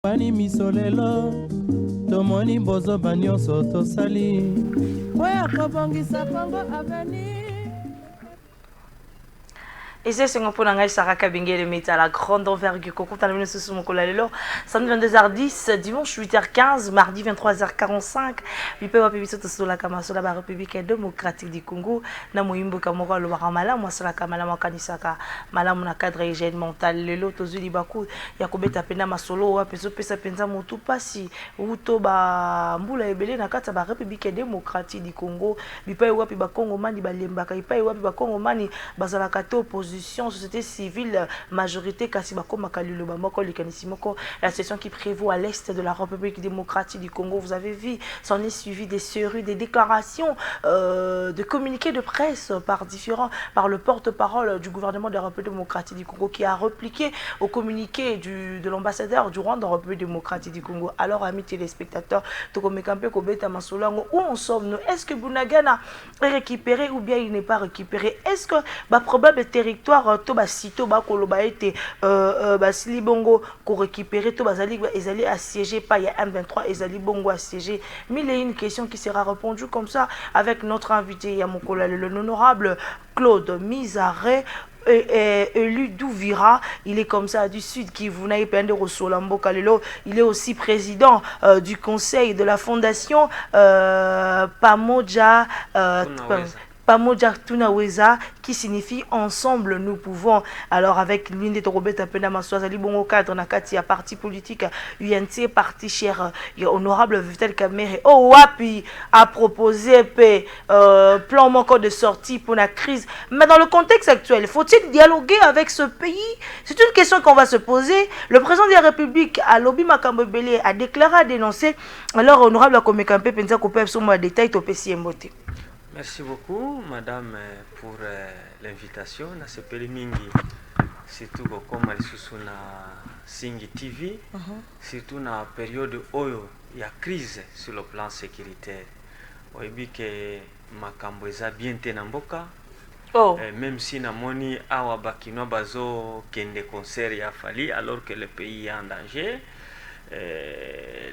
Pani misolelo tomoni bozo banyoso tosali oya kobongisa Congo Avenir. Et c'est ce qu'on a Sarah Kabingé, le métier à la grande envergure. Coucou, t'as le sous mon collalelo. Samedi 22h10, dimanche 8h15, mardi 23h45. Bipe wa pibiso to la kama sola ba République démocratique du Congo. Na moyimbo kamoko lo ba mala mo sala kamala mo kanisaka malamu na cadre hygiène mentale lelo to zuli baku ya kobeta pena masolo wa peso pesa penza motu pasi uto ba mbula ebele na kata ba République démocratique du Congo. Bipe wa pi ba Congo mani ba lembaka bipe wa pi ba Congo mani bazala kato opposition société civile majorité Kasiba Makalulo Bamoko Likanissimoko, la session qui prévaut à l'est de la République démocratique du Congo. Vous avez vu, s'en est suivi des séries, des déclarations, de communiqués de presse par le porte-parole du gouvernement de la République démocratique du Congo qui a répliqué au communiqué de l'ambassadeur du Rwanda en République démocratique du Congo. Alors, amis téléspectateurs, où en sommes-nous? Est-ce que Bunagana est récupéré ou bien il n'est pas récupéré? Est-ce que probable territoire Toba Sito Bakoloba été Basili Bongo pour récupérer Toba Zali Ezali assiégé par il y a M23 Ezali Bongo assiégé? Mais il y a une question qui sera répondue comme ça avec notre invité Yamokola, l'honorable Claude Mizaré, élu d'Ouvira. Il est comme ça du sud qui vous n'avez pas de Rosolambo Kalelo. Il est aussi président du conseil de la fondation Pamoja Pamoja Tunaweza, qui signifie ensemble nous pouvons. Alors avec l'une des Robert Apena Maswazali Bongo cadre Nakati à parti politique UNC parti cher honorable Vital Kamere oh wapi a proposé plan manquant de sortie pour la crise. Mais dans le contexte actuel, faut-il dialoguer avec ce pays? C'est une question qu'on va se poser. Le président de la République à Lobi Makambebele a déclaré, a dénoncé. Alors honorable Komekampé Penza Kopep sur moi détail topesi Mbote. Merci beaucoup, madame, pour l'invitation. Na sepeli mingi, surtout comme elle na Singi TV, surtout na période oyo ya crise sur le plan sécuritaire. Oyebi que makambo eza bien te na mboka. Même si na moni awa bakino bazo kende concert ya fali alors que le pays est en danger,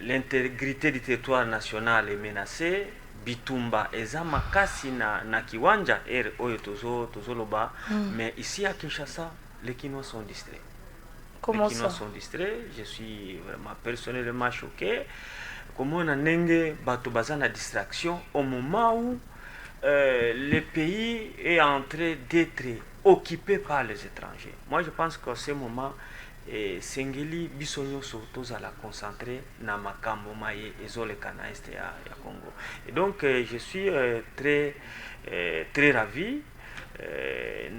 l'intégrité du territoire national est menacée. Bitumba eza makasi na kiwanja oyo tozoloba mais ici à Kinshasa les Kinois sont distraits. Comment les Kinois sont distraits, je suis vraiment personnellement choqué comment on a nenge bato baza na distraction au moment où le pays est en train d'être occupé par les étrangers. Moi je pense qu'à ce moment Sengeli bisonyo surtout à la concentrer na makambo maye ezolekana este ya Congo. Et donc je suis très ravi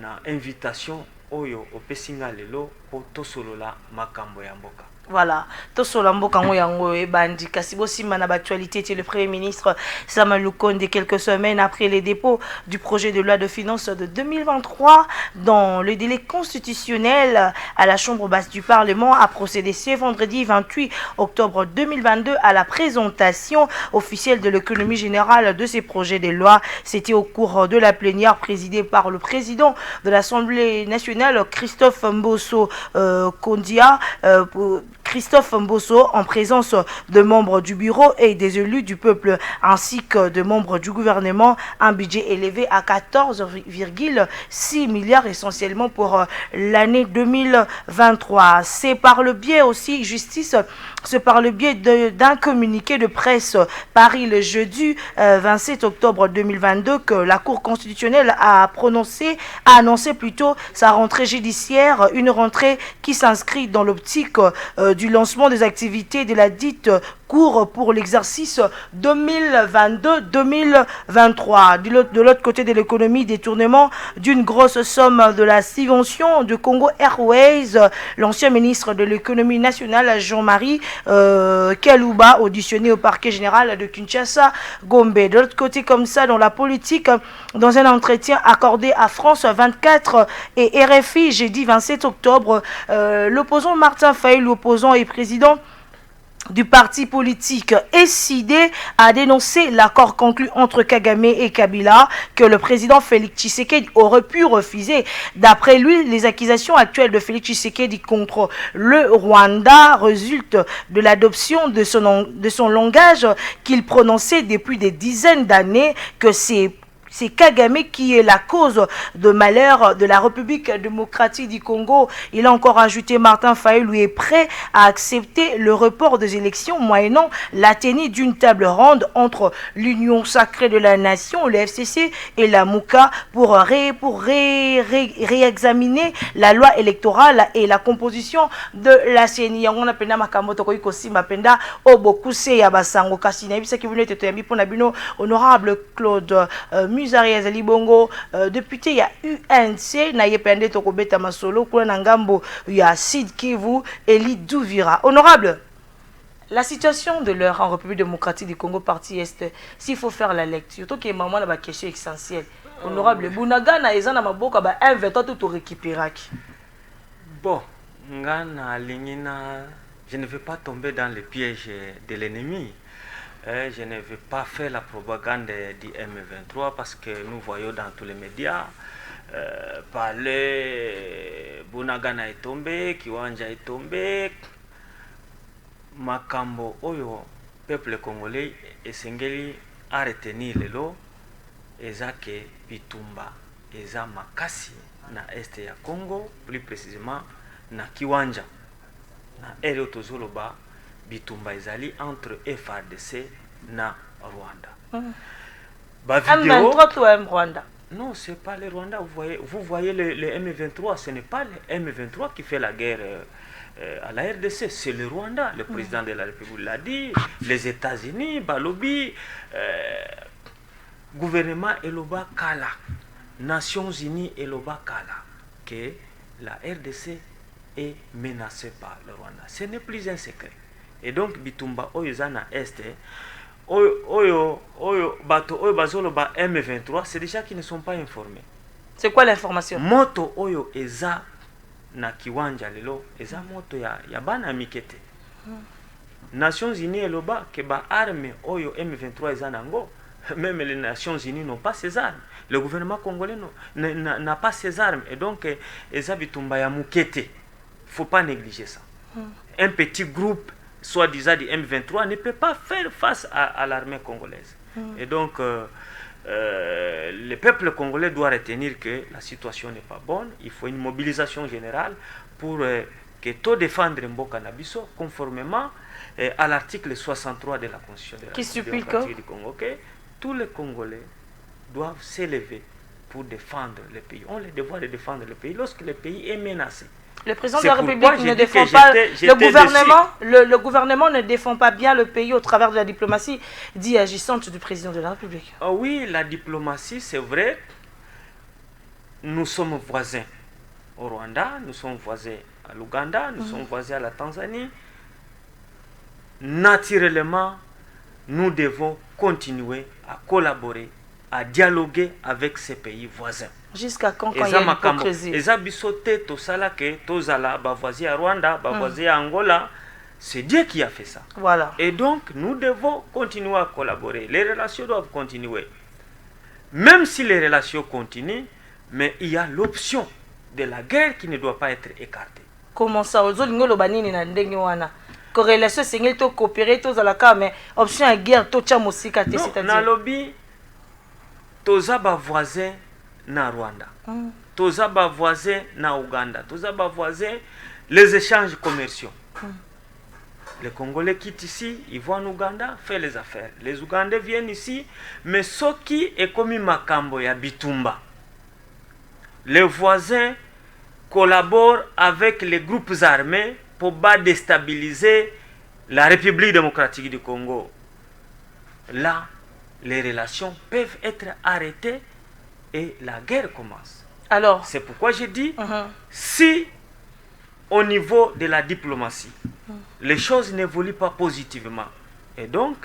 na invitation oyo opesinga lelo po tosolola makambo ya mboka. Voilà, Tosolambo Kango Yango et Bandi Kasibosimana l'actualité était le Premier ministre Sama Lukonde quelques semaines après les dépôts du projet de loi de finances de 2023 dans le délai constitutionnel à la Chambre basse du Parlement a procédé ce vendredi 28 octobre 2022 à la présentation officielle de l'économie générale de ces projets de loi. C'était au cours de la plénière présidée par le président de l'Assemblée nationale Christophe Mbosso Kondia Christophe Mbosso en présence de membres du bureau et des élus du peuple ainsi que de membres du gouvernement, un budget élevé à 14,6 milliards essentiellement pour l'année 2023. C'est par le biais aussi d'un communiqué de presse paru le jeudi 27 octobre 2022 que la Cour constitutionnelle a annoncé plutôt sa rentrée judiciaire, une rentrée qui s'inscrit dans l'optique du lancement des activités de la dite Cour pour l'exercice 2022-2023. De l'autre côté de l'économie, détournement d'une grosse somme de la subvention de Congo Airways, l'ancien ministre de l'économie nationale Jean-Marie Kalouba, auditionné au parquet général de Kinshasa, Gombe. De l'autre côté, comme ça, dans la politique, dans un entretien accordé à France 24 et RFI jeudi 27 octobre, l'opposant Martin Fayulu, l'opposant et président du parti politique SID a dénoncé l'accord conclu entre Kagame et Kabila que le président Félix Tshisekedi aurait pu refuser. D'après lui, les accusations actuelles de Félix Tshisekedi contre le Rwanda résultent de l'adoption de son langage qu'il prononçait depuis des dizaines d'années, que c'est Kagame qui est la cause de malheur de la République démocratique du Congo. Il a encore ajouté, Martin Fayulu est prêt à accepter le report des élections moyennant la tenue d'une table ronde entre l'Union sacrée de la nation, le FCC, et la MOUCA pour réexaminer la loi électorale et la composition de la CENI. On appelle Makamoto Koikosi Mapenda Obokuse Yabasango Kasina. Il qui venait de pour Nabino, honorable Claude Muzari Azali Bongo, député il y a UNC, Nayepende Tokobeta Masolo, Kuna Ngambo, il y a Sid Kivu, Eli Douvira. Honorable, la situation de l'heure en République démocratique du Congo, partie Est, s'il faut faire la lecture, tout qui est maman la question essentielle. Honorable, Bunagana et Zana Maboka, un veto tout récupérer. Bon, Ngana Lingina, je ne veux pas tomber dans le piège de l'ennemi. Je ne vais pas faire la propagande du M23 parce que nous voyons dans tous les médias parler Bunagana est tombé, Kiwanja est tombé, Makambo Oyo, peuple congolais, et Sengeli a retenu le lot, Ezake Bitumba, Eza Makasi, na Est ya Congo, plus précisément na Kiwanja, na Ere Tozoloba. Bitumba ezali entre FARDC na Rwanda. M23 ou M Rwanda? Non, c'est pas le Rwanda. Vous voyez le M23, ce n'est pas le M23 qui fait la guerre à la RDC, c'est le Rwanda. Le président de la République l'a dit, les États-Unis, Balobi, gouvernement Eloba Kala, Nations Unies Eloba Kala, que la RDC est menacée par le Rwanda. Ce n'est plus un secret. Et donc Bitumba Oyozana Est, Bato Oyo Bazolo ba M23, c'est déjà qu'ils ne sont pas informés. C'est quoi l'information? Moto Oyo Eza na Kiwanja lelo, Eza moto ya bana mikete. Nations Unies eloba ke ba arme Oyo M23 Eza nango. Même les Nations Unies n'ont pas ces armes. Le gouvernement congolais n'a pas ces armes. Et donc Eza Bitumba ya mukete. Il ne faut pas négliger ça. Un petit groupe soi-disant du M23 ne peut pas faire face à l'armée congolaise. Et donc, le peuple congolais doit retenir que la situation n'est pas bonne. Il faut une mobilisation générale pour que tout défendre Mboka Nabiso conformément à l'article 63 de la Constitution de la République démocratique du Congo. Que tous les Congolais doivent s'élever pour défendre le pays. On a le devoir de défendre le pays lorsque le pays est menacé. Le président de la République ne défend pas le gouvernement ne défend pas bien le pays au travers de la diplomatie dit agissante du président de la République. Ah oui, la diplomatie, c'est vrai. Nous sommes voisins au Rwanda, nous sommes voisins à l'Ouganda, nous sommes voisins à la Tanzanie. Naturellement, nous devons continuer à collaborer, à dialoguer avec ces pays voisins. Jusqu'à quand il y a l'hypocrisie? C'est Dieu qui a fait ça. Voilà. Et donc, nous devons continuer à collaborer. Les relations doivent continuer. Même si les relations continuent, mais il y a l'option de la guerre qui ne doit pas être écartée. Comment ça? Corrélation, c'est que tu coopérer, tu as mais option à guerre, tu as aussi c'est-à-dire. Dans le lobby, tu as voisin na Rwanda, toza ba voisins na Ouganda, toza ba voisins, les échanges commerciaux. Les Congolais quittent ici, ils vont en Ouganda, faire les affaires. Les Ougandais viennent ici, mais ce qui est comme Makambo ya Bitumba, les voisins collaborent avec les groupes armés pour déstabiliser la République démocratique du Congo. Là, les relations peuvent être arrêtées et la guerre commence. Alors, c'est pourquoi je dis, si au niveau de la diplomatie, les choses n'évoluent pas positivement, et donc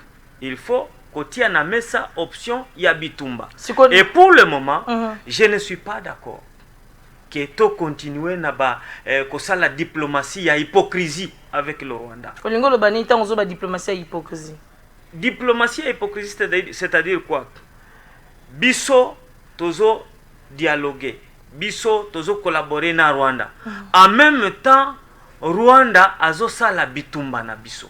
il faut qu'on tienne à mettre ça option Yabitumba. Et pour le moment, je ne suis pas d'accord. que to continuer na ba kosa la diplomatie ya hypocrisie avec le Rwanda. Olingo lo bani ta ozo ba diplomatie ya hypocrisie. Diplomatie ya hypocrisie c'est-à-dire quoi? Biso tozo dialoguer, biso tozo collaborer na Rwanda. En même temps Rwanda azo sala bitumba na biso.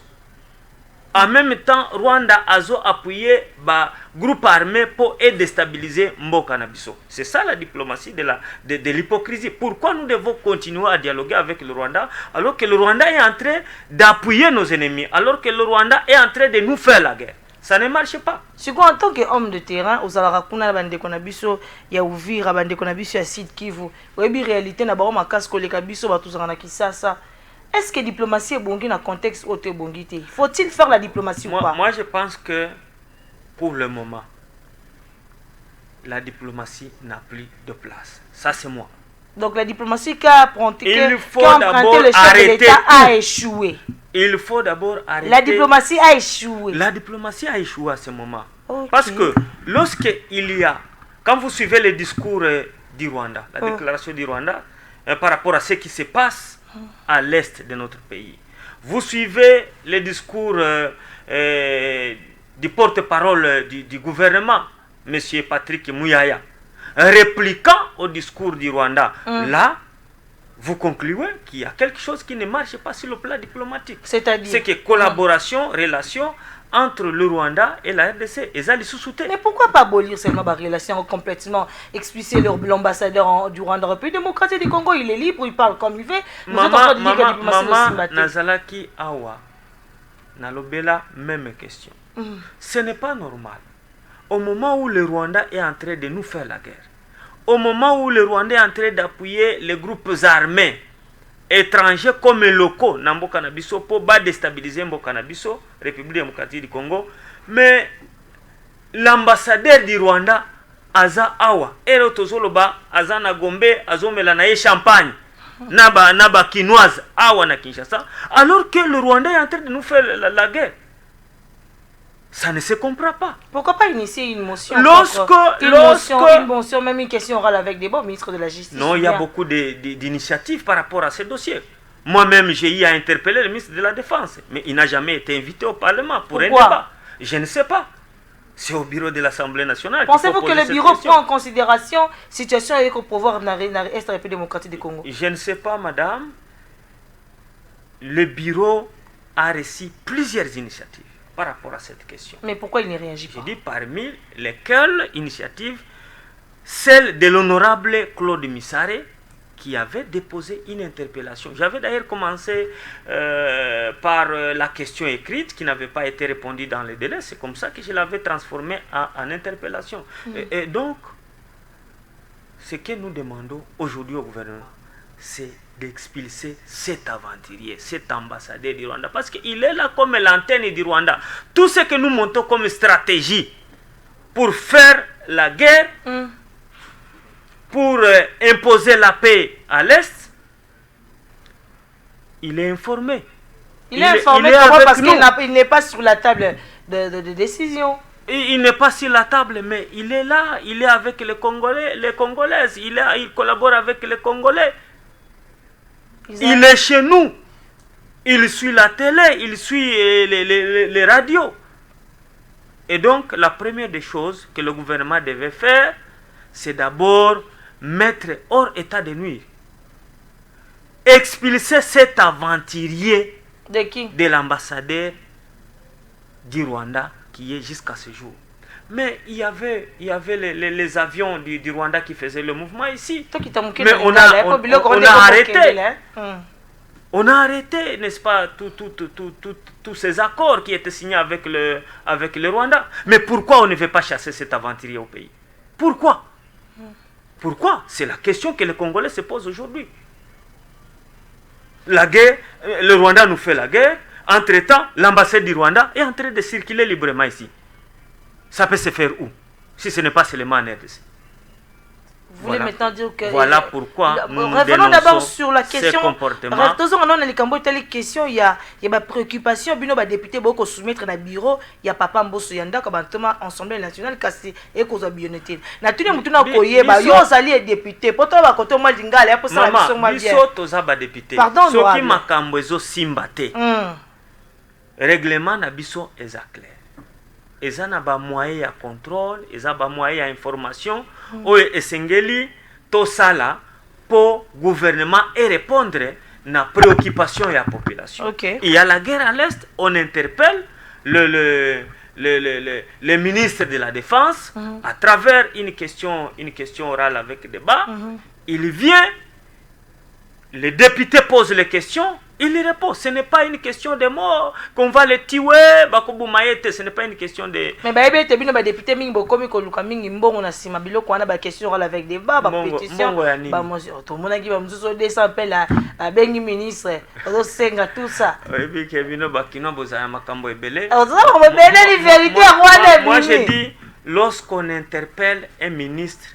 En même temps, Rwanda a appuyé le groupe armé pour déstabiliser Mboka Nabiso. C'est ça la diplomatie de l'hypocrisie. Pourquoi nous devons continuer à dialoguer avec le Rwanda alors que le Rwanda est en train d'appuyer nos ennemis, alors que le Rwanda est en train de nous faire la guerre? Ça ne marche pas. C'est quoi en tant qu'homme de terrain, aux Alarakuna, bande konabiso, ya Uvira, bande konabiso, ya Sud Kivu, webi réalité na ba ma kasko le kabiso ba tuzana kisasa. Est-ce que la diplomatie est bonne dans le contexte où tu es bon? Faut-il faire la diplomatie ou pas? Moi, je pense que pour le moment, la diplomatie n'a plus de place. Ça, c'est moi. Donc la diplomatie qui a emprunté le chef de l'État a échoué. Il faut d'abord arrêter. La diplomatie a échoué. La diplomatie a échoué à ce moment. Okay. Parce que lorsqu'il y a, quand vous suivez le discours du Rwanda, la déclaration du Rwanda, par rapport à ce qui se passe à l'est de notre pays. Vous suivez le discours du porte-parole du gouvernement, M. Patrick Muyaya, répliquant au discours du Rwanda. Là, vous concluez qu'il y a quelque chose qui ne marche pas sur le plan diplomatique. C'est-à-dire? C'est que collaboration, relation entre le Rwanda et la RDC. Mais pourquoi pas abolir seulement la relation complètement, expulser l'ambassadeur du Rwanda? Le pays démocratique du Congo, il est libre, il parle comme il veut. Maman Nazalaki Awa, Nalobela, même question. Ce n'est pas normal. Au moment où le Rwanda est en train de nous faire la guerre, au moment où le Rwanda est en train d'appuyer les groupes armés étrangers comme locaux dans Mboka Nabiso pour déstabiliser Mboka Nabiso, République démocratique du Congo, mais l'ambassadeur du Rwanda aza awa ero tozoloba aza na Gombe azomela na champagne naba quinoise awa na Kinshasa, alors que le Rwanda est en train de nous faire la guerre. Ça ne se comprend pas. Pourquoi pas initier une motion? Une motion, même une question orale avec des bons ministres de la Justice. Non, il y a beaucoup d'initiatives par rapport à ce dossier. Moi-même, j'ai eu à interpeller le ministre de la Défense, mais il n'a jamais été invité au Parlement pour un débat. Je ne sais pas. C'est au bureau de l'Assemblée nationale. Pensez-vous que le bureau prend en considération la situation avec le pouvoir dans l'Est République démocratique du Congo? Je ne sais pas, madame. Le bureau a reçu plusieurs initiatives par rapport à cette question. Mais pourquoi il ne réagit pas? J'ai dit parmi lesquelles initiatives, celle de l'honorable Claude Missaré, qui avait déposé une interpellation. J'avais d'ailleurs commencé par la question écrite qui n'avait pas été répondue dans les délais. C'est comme ça que je l'avais transformée en interpellation. Et donc, ce que nous demandons aujourd'hui au gouvernement, c'est d'expulser cet aventurier, cet ambassadeur du Rwanda. Parce qu'il est là comme l'antenne du Rwanda. Tout ce que nous montons comme stratégie pour faire la guerre, pour imposer la paix à l'Est, il est informé. Il est informé parce qu'il n'est pas sur la table de décision. Il n'est pas sur la table, mais il est là, il est avec les Congolais, les Congolaises, il collabore avec les Congolais. Il est chez nous. Il suit la télé, il suit les radios. Et donc, la première des choses que le gouvernement devait faire, c'est d'abord mettre hors état de nuire. Expulser cet aventurier de l'ambassadeur du Rwanda qui est jusqu'à ce jour. Mais il y avait les avions du Rwanda qui faisaient le mouvement ici. Mais on a arrêté. On a arrêté, n'est-ce pas, tous ces accords qui étaient signés avec le Rwanda. Mais pourquoi on ne veut pas chasser cet aventurier au pays? Pourquoi? Pourquoi? C'est la question que les Congolais se posent aujourd'hui. La guerre, le Rwanda nous fait la guerre. Entre-temps, l'ambassade du Rwanda est en train de circuler librement ici. Ça peut se faire où? Si ce n'est pas seulement en RDC. voulez maintenant dire que... Voilà pourquoi nous revenons d'abord dénonçons sur la question. ces comportements. Il y a ma préoccupation, bino ba député boko soumettre na bureau, il y a papa Mbosso Yanda comme Assemblée nationale kasi et cause bionétique. Na tuni mutuna koye ba yo sali député, poto ba koto moi dingala pour ça la mission moi bien. Biso toza ba député. Soki makambo ezo simbate. Règlement na biso eza clair. Eza na ba moyen ya contrôle, eza ba moyen ya information, oyo esengeli to sala pour gouvernement et répondre na préoccupation de la population. Okay. Il y a la guerre à l'Est, on interpelle le ministre de la Défense à travers une question orale avec débat. Il vient, les députés posent les questions, il y répond. Ce n'est pas une question de mort, qu'on va les tuer, ce n'est pas une question de... Mais bah, il y a des députés qui ont commis des questions avec des débats, des pétitions. Tout le monde a dit que des appels à Bengi ministre, tout ça. Moi, je dis, lorsqu'on interpelle un ministre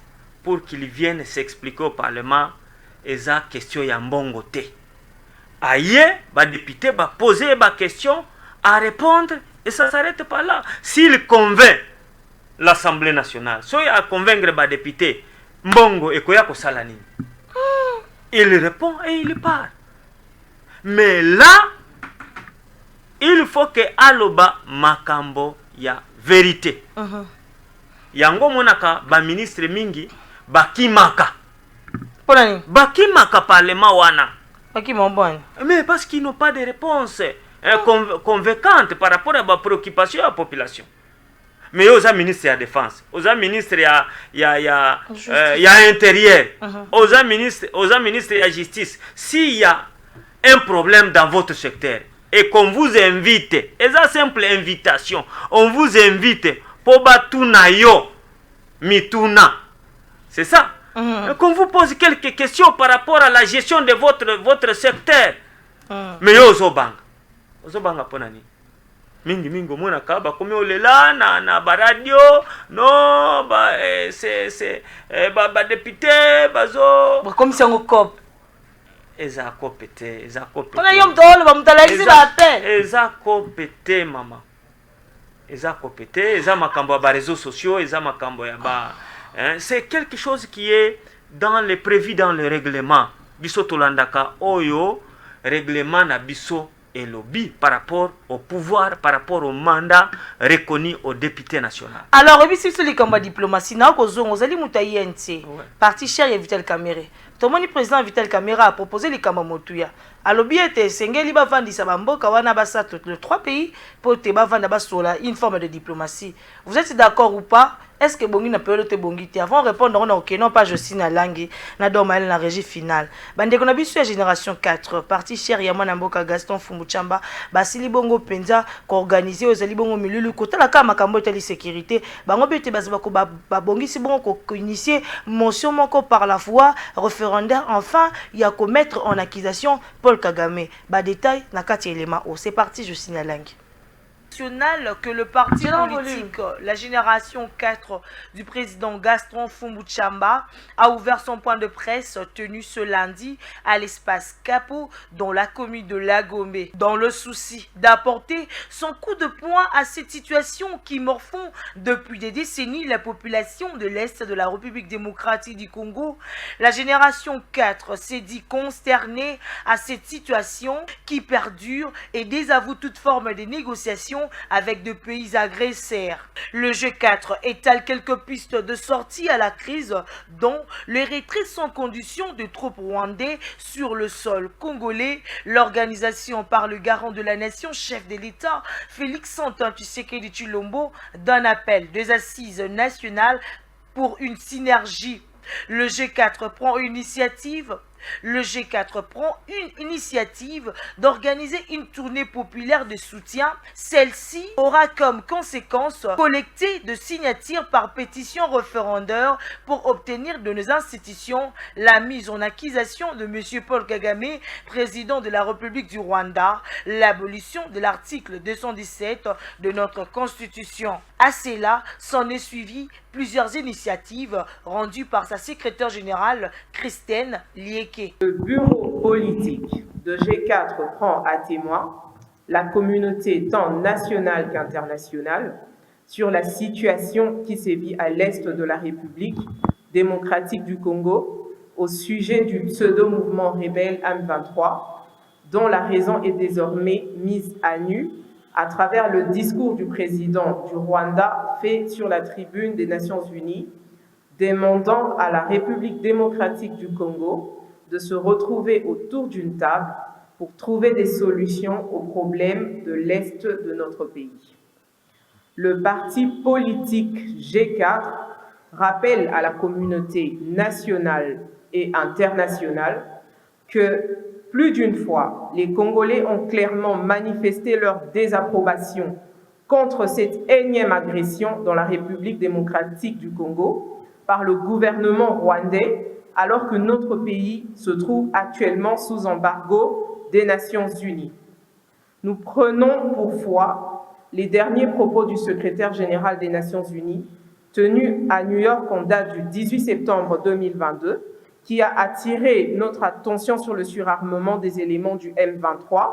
pour qu'il vienne s'expliquer au Parlement, il y a une question de mbongote. Aïe, les députés vont poser des questions, à répondre, et ça ne s'arrête pas là. S'il convainc l'Assemblée nationale, si il a convaincre les députés, Mbongo et Koya Kosalani, il répond et il part. Mais là, il faut que Aloba Makambo ya vérité. Yango monaka ba ministre mingi bakimaka. Bakimaka parlement wana. Mais parce qu'ils n'ont pas de réponse convaincante par rapport à la préoccupation de la population. Mais aux ministres de la Défense, aux ministres de l'Intérieur, aux ministres de la Justice, s'il y a un problème dans votre secteur et qu'on vous invite, et ça simple invitation, on vous invite pour batuna yo mituna. C'est ça. Qu'on vous pose quelques questions par rapport à la gestion de votre secteur. Mais yo ozobanga ponani. Mingi mona kaba comme olela na ba radio no ba c'est ba député bazo comme si on cop. Eza copete. On a yom tolo ba mutalaisi ba te. Eza copete mama. Eza copete, eza makambo ba réseaux sociaux, eza makambo ya ba. C'est quelque chose qui est prévu dans le règlement. Biso tolandaka oyo règlement na biso et lobby par rapport au pouvoir, par rapport au mandat reconnu aux députés nationaux. Alors, si c'est le diplomatie, na kozongo zali mutayi enti. Parti cher ya Vital Kamerhe. Tomoni président Vital Kamerhe a proposé les Kamamotuya. A lobby était sengeli ba vandisa ba mboka wana basa tous les trois pays pour te ba vanda ba sola une forme de diplomatie. Vous êtes d'accord ou pas? Est-ce que bongi na période te bongi te avant répondre on OK non pas je signe na langue na domaine la régie finale. Bande qu'on a bisu génération 4 parti cher ya mwana mboka Gaston Fumbuchamba basili bongo penza ko organiser aux ali bongo milulu kota la kama kambo tali sécurité bango bete bazaba ko ba bongi si bongo ko initier motion moko par la voie référendaire enfin il y a ko mettre en accusation Paul Kagame. Ba détail na kati élément oh c'est parti je signe la langue. Que le parti politique, la génération 4 du président Gaston Fumbuchamba a ouvert son point de presse tenu ce lundi à l'espace Capo dans la commune de Lagombe, dans le souci d'apporter son coup de poing à cette situation qui morfond depuis des décennies la population de l'Est de la République démocratique du Congo. La génération 4 s'est dit consternée à cette situation qui perdure et désavoue toute forme de négociation avec deux pays agresseurs. Le G4 étale quelques pistes de sortie à la crise, dont le retrait sans condition de troupes rwandais sur le sol congolais, l'organisation par le garant de la nation, chef de l'État, Félix Antoine Tshisekedi Tshilombo, d'un appel des assises nationales pour une synergie. Le G4 prend une initiative le G4 prend une initiative d'organiser une tournée populaire de soutien. Celle-ci aura comme conséquence collecter de signatures par pétition référendaire pour obtenir de nos institutions la mise en accusation de M. Paul Kagame, président de la République du Rwanda, l'abolition de l'article 217 de notre Constitution. À cela, s'en est suivi plusieurs initiatives rendues par sa secrétaire générale, Christine Lieke. Le bureau politique de G4 prend à témoin la communauté tant nationale qu'internationale sur la situation qui sévit à l'est de la République démocratique du Congo au sujet du pseudo-mouvement rebelle M23, dont la raison est désormais mise à nu à travers le discours du président du Rwanda fait sur la tribune des Nations Unies, demandant à la République démocratique du Congo de se retrouver autour d'une table pour trouver des solutions aux problèmes de l'Est de notre pays. Le parti politique G4 rappelle à la communauté nationale et internationale que plus d'une fois, les Congolais ont clairement manifesté leur désapprobation contre cette énième agression dans la République démocratique du Congo par le gouvernement rwandais, alors que notre pays se trouve actuellement sous embargo des Nations Unies. Nous prenons pour foi les derniers propos du secrétaire général des Nations Unies, tenus à New York en date du 18 septembre 2022, qui a attiré notre attention sur le surarmement des éléments du M23.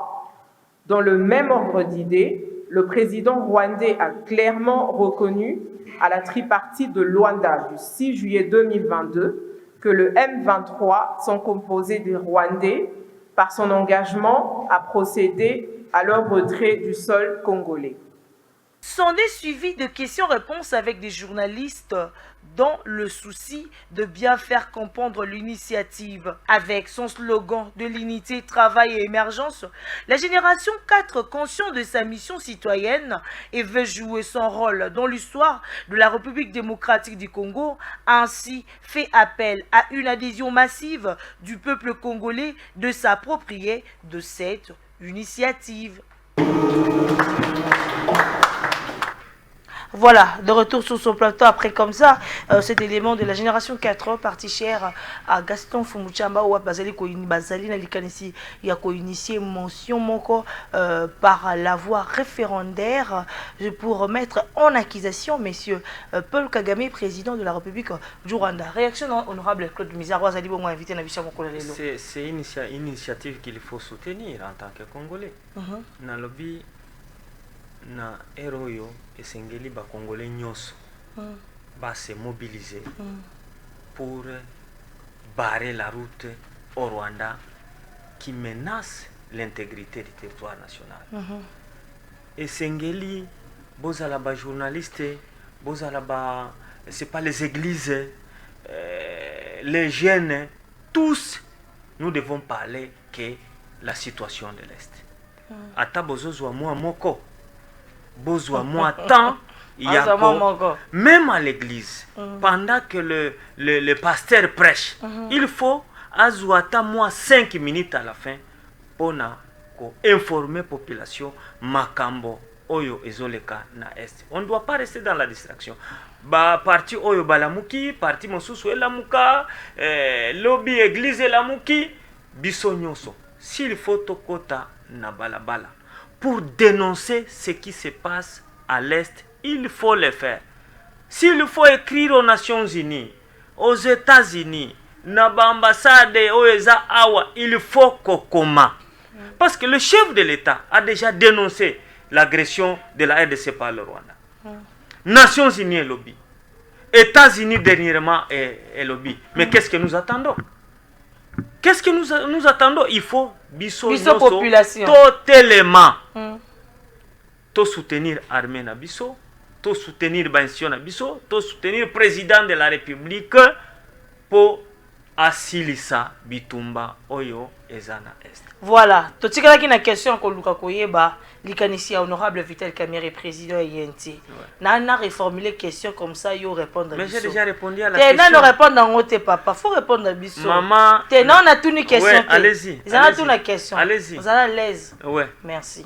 Dans le même ordre d'idées, le président rwandais a clairement reconnu à la tripartite de Luanda du 6 juillet 2022 que le M23 sont composés des Rwandais par son engagement à procéder à leur retrait du sol congolais. S'en est suivi de questions-réponses avec des journalistes dans le souci de bien faire comprendre l'initiative. Avec son slogan de l'unité, travail et émergence, la génération 4, consciente de sa mission citoyenne et veut jouer son rôle dans l'histoire de la République démocratique du Congo, a ainsi fait appel à une adhésion massive du peuple congolais de s'approprier de cette initiative. Voilà, de retour sur son plateau après comme ça, cet élément de la génération 4, parti cher à Gaston Fumuchamba ou à Bazali na likanisi ya ko initié mention moko par la voie référendaire pour mettre en accusation monsieur Paul Kagame, président de la République du Rwanda. Réaction honorable Claude Mizarwa Zali bongo invité na biso moko lelo. C'est une initiative qu'il faut soutenir en tant que Congolais. Na lobby na eroyo esengeli ba Congolais nyonso va se mobiliser pour barrer la route au Rwanda qui menace l'intégrité du territoire national. Esengeli bozala ba journalistes, bozala ba c'est pas les églises, les jeunes, tous nous devons parler que la situation de l'Est. Ata bozozo moi moko besoin moi tant il y a même à l'église pendant que le pasteur prêche il faut azouata moi 5 minutes à la fin pour informer la population makambo oyo ezoleka na est. On ne doit pas rester dans la distraction. Ba parti oyo balamuki parti mosusu elamuka lobby église elamuki biso nyonso s'il faut tokota na balabala pour dénoncer ce qui se passe à l'Est, il faut le faire. S'il faut écrire aux Nations Unies, aux États-Unis, l'ambassade awa, il faut kokoma. Parce que le chef de l'État a déjà dénoncé l'agression de la RDC par le Rwanda. Nations Unies et lobby. États-Unis dernièrement et lobby. Mais qu'est-ce que nous attendons? Qu'est-ce que nous attendons? Il faut biso population totalement to soutenir armée na biso, to soutenir bansion na biso, to soutenir président de la République pour asilisa bitumba oyo ezana est. Voilà, totikalaki na question ko luka koyeba likanisi honorable Vital Kamerhe président INT. Na reformuler question comme ça yo répondre. Mais j'ai déjà répondu à la question. Non répondre en ngote papa, faut répondre à biso. Maman. Non on a tout une question. Ouais, allez-y. Ils ont tout la question. Allez-y. Vous allez à l'aise. Ouais. Merci.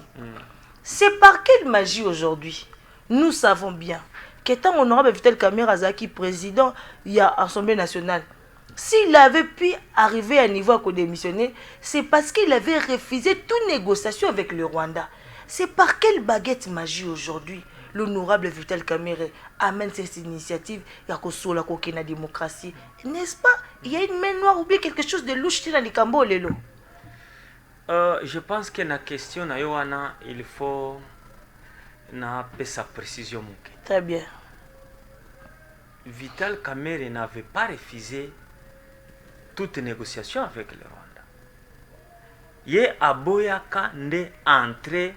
C'est par quelle magie aujourd'hui nous savons bien qu'étant honorable Vital Kamerhe Azaki président, il y a Assemblée nationale. S'il avait pu arriver à un niveau à démissionner, c'est parce qu'il avait refusé toute négociation avec le Rwanda. C'est par quelle baguette magie aujourd'hui l'honorable Vital Kamerhe amène cette initiative et à la démocratie. N'est-ce pas? Il y a une main noire ou bien quelque chose de louche dans les Cambo Lelo. Je pense que la question na yoana, il faut na sa précision. Très bien. Vital Kamerhe n'avait pas refusé toute négociation avec le Rwanda. Ye aboyaka nde entrée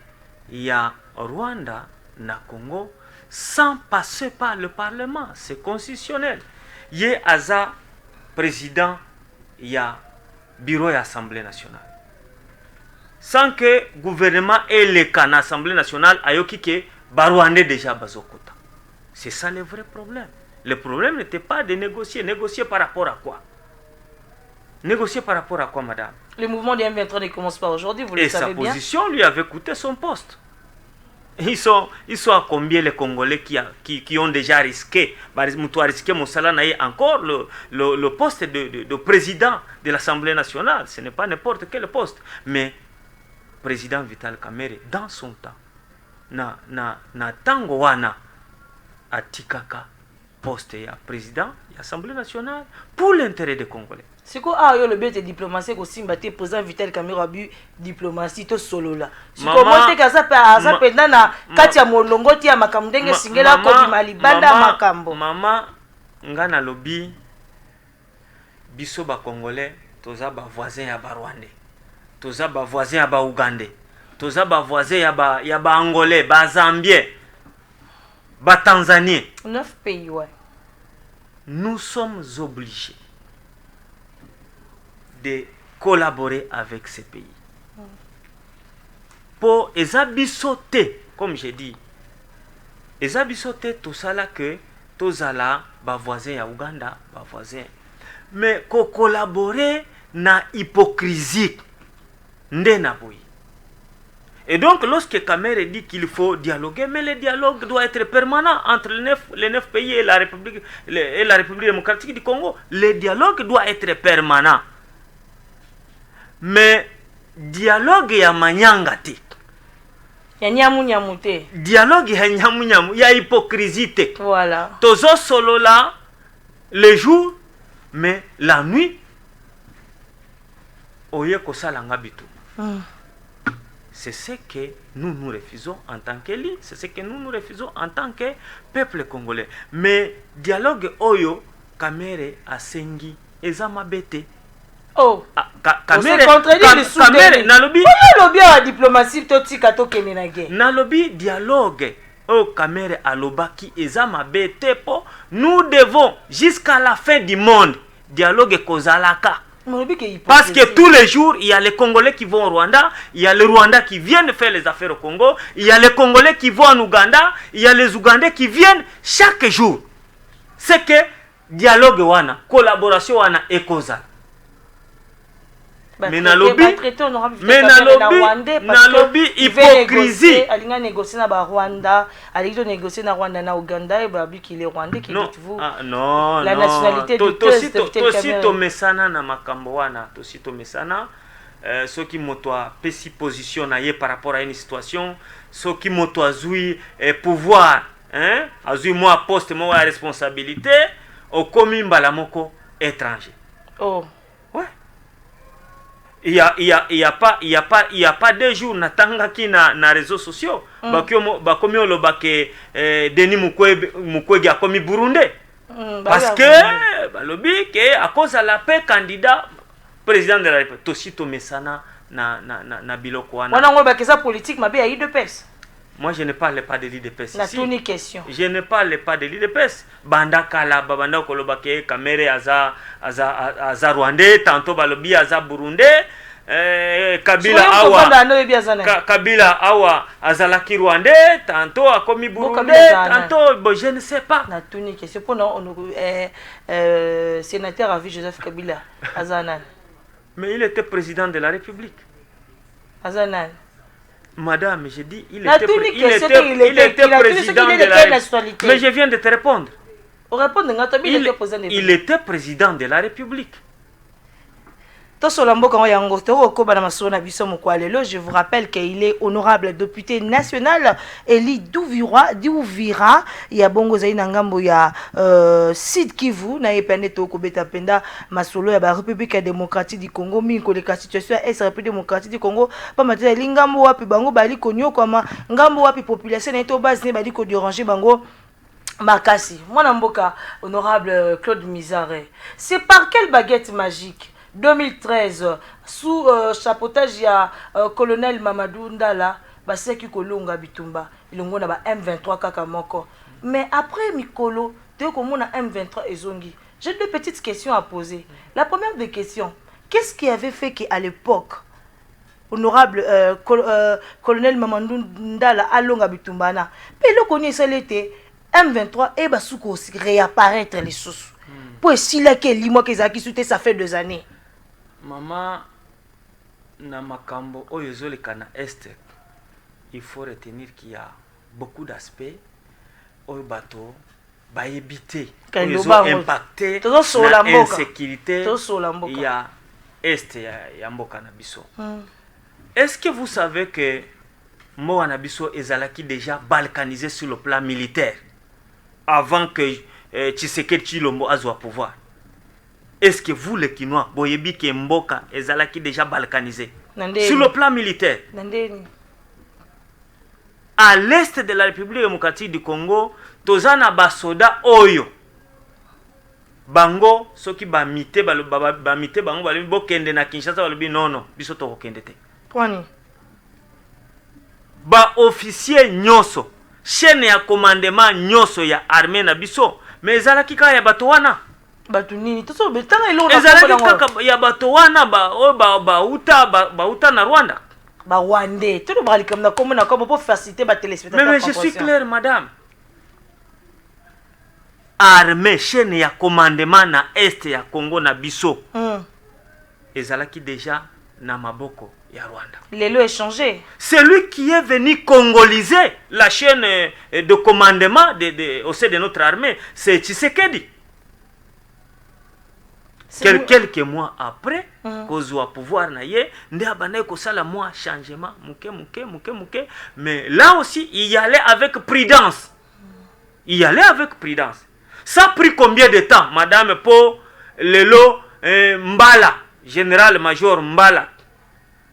ya Rwanda na Congo sans passer par le Parlement. C'est constitutionnel. Ye aza président ya bureau ya Assemblée nationale. Sans que le gouvernement ait le cas na Assemblée nationale, ayoki ke Barwandais déjà bazokota. C'est ça le vrai problème. Le problème n'était pas de négocier. Négocier par rapport à quoi? Négocier par rapport à quoi, madame? Le mouvement des M23 ne commence pas aujourd'hui, vous le savez bien. Et sa position lui avait coûté son poste. Ils sont à combien les Congolais qui ont déjà risqué, encore le poste de président de l'Assemblée nationale. Ce n'est pas n'importe quel poste. Mais président Vital Kamerhe, dans son temps, na tango wana atikaka poste ya président de l'Assemblée nationale pour l'intérêt des Congolais. C'est quoi le but de diplomatie que Simba te président Vital Kamerhe a bu diplomatie to solo là. Si comment te kaza pendant na kati ya molongo ti ya makamdenge singela ko bimali banda makambo. Mama ngana lobi biso ba Congolais toza ba voisins ya ba Rwandais. Toza ba voisins ya ba Ougandais. Toza ba voisins ya ba Angolais, ba Zambiens, ba Tanzaniens. 9 pays ouais. Nous sommes obligés de collaborer avec ces pays. Pour esabisote, comme j'ai dit, esabisote tout ça là que tous là, ba voisins ya Ouganda, ba voisins. Mais collaborer na hypocrisie, nde na boyi. Et donc, lorsque Kamerhe dit qu'il faut dialoguer, mais le dialogue doit être permanent entre les 9 pays et la République démocratique du Congo. Le dialogue doit être permanent. Mais dialogue ya manyanga te. Ya nyamu nyamu te. Dialogue ya nyamu nyamu, ya hypocrisie te. Voilà. Tozo solo là, le jour, mais la nuit, oye kosala ngabitu. C'est ce que nous refusons en tant qu'élite, c'est ce que nous refusons en tant que peuple congolais. Mais dialogue oyo Kamerhe asengi ezama bete. Oh, Kamerhe nalobi la diplomatie totika tokene na guerre. Nalobi dialogue o Kamerhe alobaki ezama bete po nous devons jusqu'à la fin du monde dialogue kozalaka. Parce que tous les jours, il y a les Congolais qui vont au Rwanda, il y a les Rwandais qui viennent faire les affaires au Congo, il y a les Congolais qui vont en Ouganda, il y a les Ougandais qui viennent chaque jour. C'est que dialogue wana, collaboration wana ekozala. Mais nalobi hypocrisie. Alinga négocier na ba Rwanda, alinga négocier na Rwanda na Uganda et babi qui les Rwandais qui dites-vous. Non, la nationalité du test tosito mesana na makambo wana, tosito mesana ceux qui motoa pesi position na ye par rapport à une situation, ceux qui motoa zui pouvoir, hein, azui moi poste moi responsabilité au komimba la moko étranger. Oh. Il y a pas 2 jours natanga ki na réseaux sociaux bakomi olobake Denis Mukwege akomi Burundais parce que balobi ke à cause de la paix candidat président de la République tosito mesana na biloko wana ngo bakeza politique mabe ya UDPS Moi, je ne parle pas de l'IDPS La ici. tournée question. Je ne parle pas de l'IDPS. Banda Kala, Babanda Kolobake, Kamere, Aza Rwandais, tantôt Balobi, Aza Burundais, Kabila Awa, Azalaki Rwandais, tantôt Akomi Burundais, tantôt, je ne sais pas. La tournée question. Pour nous, sénateur à vie Joseph Kabila, Azanan. Mais il était président de la République. Azanan. Madame, je dis, il était président de la République. Mais je viens de te répondre. Il était président de la République. Je vous rappelle qu'il est honorable député national élu d'Ouvira. Il y a Bongo Zaina Ngambo, il y a Sid Kivu, na epende to kobeta penda masolo ya ba République démocratique du Congo, minko le situation est République démocratique du Congo, pas matela lingambo wapi bango bali konyo kama ngambo wapi population na to base ne bali ko déranger bango. Makasi, mon mboka honorable Claude Mizare. C'est par quelle baguette magique 2013 sous chapeautage ya colonel Mamadou Ndala baseki kolonga bitumba ilongo na ba M23 kaka moko, mais après mikolo te komona M23 ezongi. J'ai deux petites questions à poser. La première des questions, qu'est-ce qui avait fait qu'à l'époque honorable colonel Mamadou Ndala alonga bitumba na pe le konye salete M23 et basuko réapparaître les sources pour si là que limo que zaki soute ça fait 2 années. Maman, na makambo oyezole kana est, il faut retenir qu'il y a beaucoup d'aspects au bateau ba éviter ils ont impacté l'insécurité il y a est ya mboka na biso. Est-ce que vous savez que Moa na biso ezalaki déjà balkanisé sur le plan militaire avant que Tshisekedi Tshilombo azwa pouvoir? Est-ce que vous, les Kinois, Boyebi qui Mboka, ezalaki déjà balkanisé sur le plan militaire? À l'est de la République démocratique du Congo, tozana basoda oyo. Bango, soki ba mité bango balobi bokende na Kinshasa balobi non, biso to kokende te. Pwani. Ba officier nyoso, chaîne ya commandement nyoso ya armée na biso, mais ezalaki ka ya bato wana. Batunini to so betanga ilo ezalaki kaka ya bato wana ba uta na Rwanda. Ba Rwandais, tout le bali comme na comme pour faciliter ba téléspectateurs. Mais je suis clair madame. Armée chaîne ya commandement na est ya Congo na biso. Ezalaki déjà na maboko ya Rwanda. L'élo est changé. Celui qui est venu congoliser la chaîne de commandement au sein de notre armée, c'est Tshisekedi. Quelques mois après, kozwa pouvoir na ye, nde abanaye kosala moi changement, muke. Mais là aussi, il y allait avec prudence. Ça a pris combien de temps, madame, pour Lelo Mbala, général-major Mbala,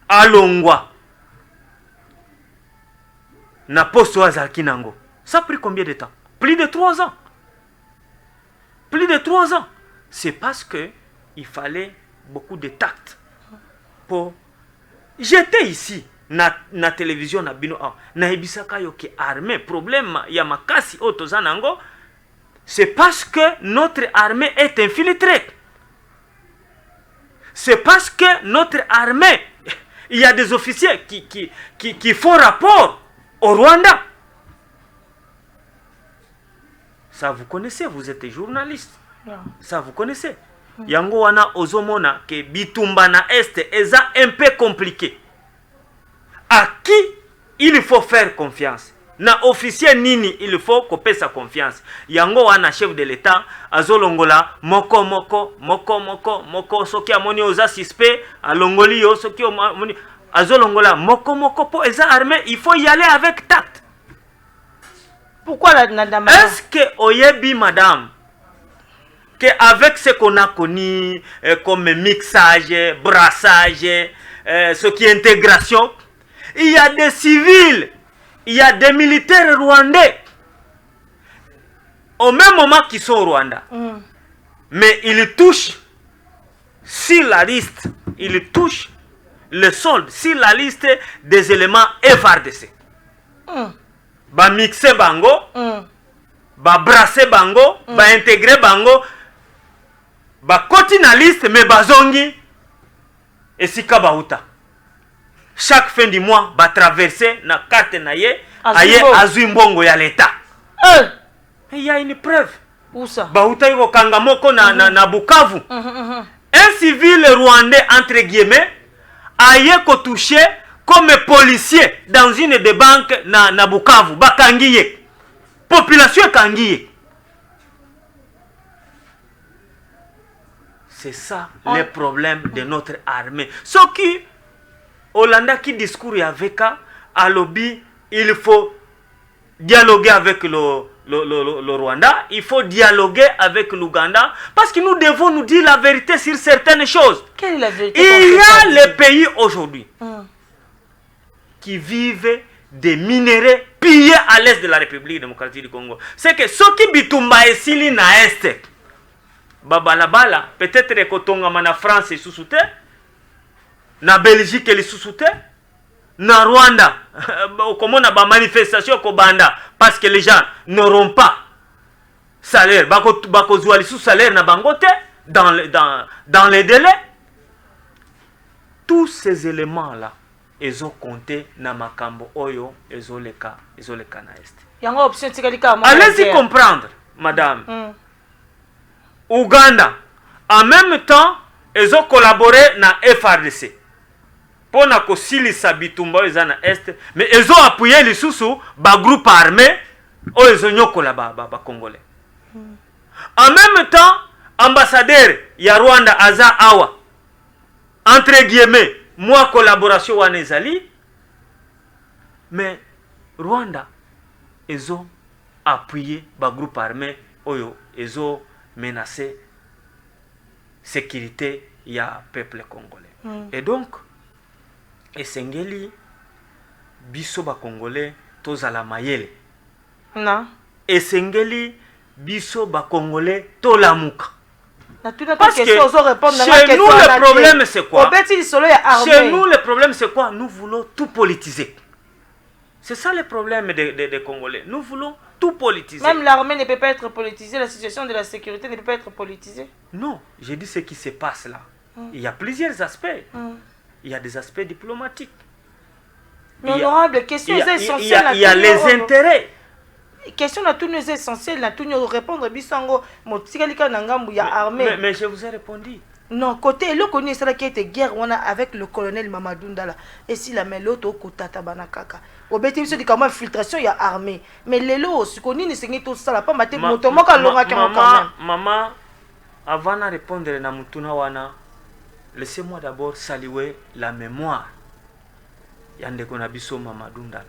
Alongwa, na posto azalaki nango? Ça a pris combien de temps? Plus de 3 ans. C'est parce que il fallait beaucoup de tact pour... J'étais ici na télévision na bino na ebisaka yo ke armée problème ya makasi otozanango, c'est parce que notre armée est infiltrée. C'est parce que notre armée, il y a des officiers qui font rapport au Rwanda. Ça vous connaissez, vous êtes journaliste. Ça vous connaissez. Yango wana ozomona que bitumba na est eza un peu compliqué. À qui il faut faire confiance? Na officier nini il faut couper sa confiance? Yango wana chef de l'état azolongola moko soki amoni oza suspect alongoli yo soki amoni azolongola moko po eza armée, il faut y aller avec tact. Pourquoi la madame? Est-ce que oyebi madame que avec ce qu'on a connu comme mixage, brassage, ce qui est intégration, il y a des civils, il y a des militaires rwandais au même moment qu'ils sont au Rwanda. Mais ils touchent sur la liste, ils touchent le solde sur la liste des éléments FARDC. ba mixer bango, ba brasser bango, ba intégrer bango, ba koti na liste mais bazongi esika bauta. Chaque fin du mois ba traverser na carte na ye aye azui mbongo ya l'état. Il y a une preuve. Où ça? Bauta yiko kangamoko na Bukavu. Un civil rwandais entre guillemets aye ko touché comme policier dans une des banques na Bukavu. Bakangiye. Population kangiye. C'est ça le problème de notre armée. Ce qui Hollanda qui discours avec à lobby, il faut dialoguer avec le Rwanda, il faut dialoguer avec l'Ouganda, parce que nous devons nous dire la vérité sur certaines choses. Quelle est la vérité? Il y a les pays aujourd'hui qui vivent des minéraux pillés à l'est de la République démocratique du Congo. C'est que ceux qui bitumba et sili na est, babalabala, peut-être que Kotonga na France est sous-souté, na Belgique est sous-souté, na Rwanda, comment na ba manifestation ko banda parce que les gens n'auront pas salaire, bako zouali sous salaire na bangote dans les délais. Tous ces éléments là, ils ont compté na makambo oyo, ils ont le cas na est. Allez-y comprendre, madame. Ouganda, en même temps, ils ont collaboré na FRDC. Pour na kosilisa bitumba ils na est, mais ils ont appuyé les sous ba groupe armé ou ils ont nyokola ba congolais. En même temps, ambassadeur ya Rwanda aza awa entre guillemets moi collaboration wana ezali, mais Rwanda ils ont appuyé ba groupe armé oyo ils ont menacé sécurité ya peuple congolais. Et donc esengeli biso ba congolais tozala mayele. Non. Esengeli biso ba congolais tolamuka. Parce que chez nous le problème c'est quoi? Chez nous le problème c'est quoi? Nous voulons tout politiser. C'est ça le problème des Congolais. Nous voulons tout politiser. Même l'armée ne peut pas être politisée, la situation de la sécurité ne peut pas être politisée. Non, j'ai dit ce qui se passe là. Il y a plusieurs aspects. Il y a des aspects diplomatiques. Mais honorable, question essentielle. Il y a les intérêts. Question à tous nos essentiels, à tous nos répondre, bisango, motikalika nangambu ya armée. Mais je vous ai répondu. Non, côté le connu c'est là qui était guerre on a avec le colonel Mamadou Ndala et si la meloto kotata banakaka. Obeti biso di comment infiltration ya armée. Mais lelo si connu ne sengi tout ça là pas maté motomoka longa quand même. Maman, avant de répondre na mutuna wana, laissez-moi d'abord saluer la mémoire. Yande konabiso Mamadou Ndala.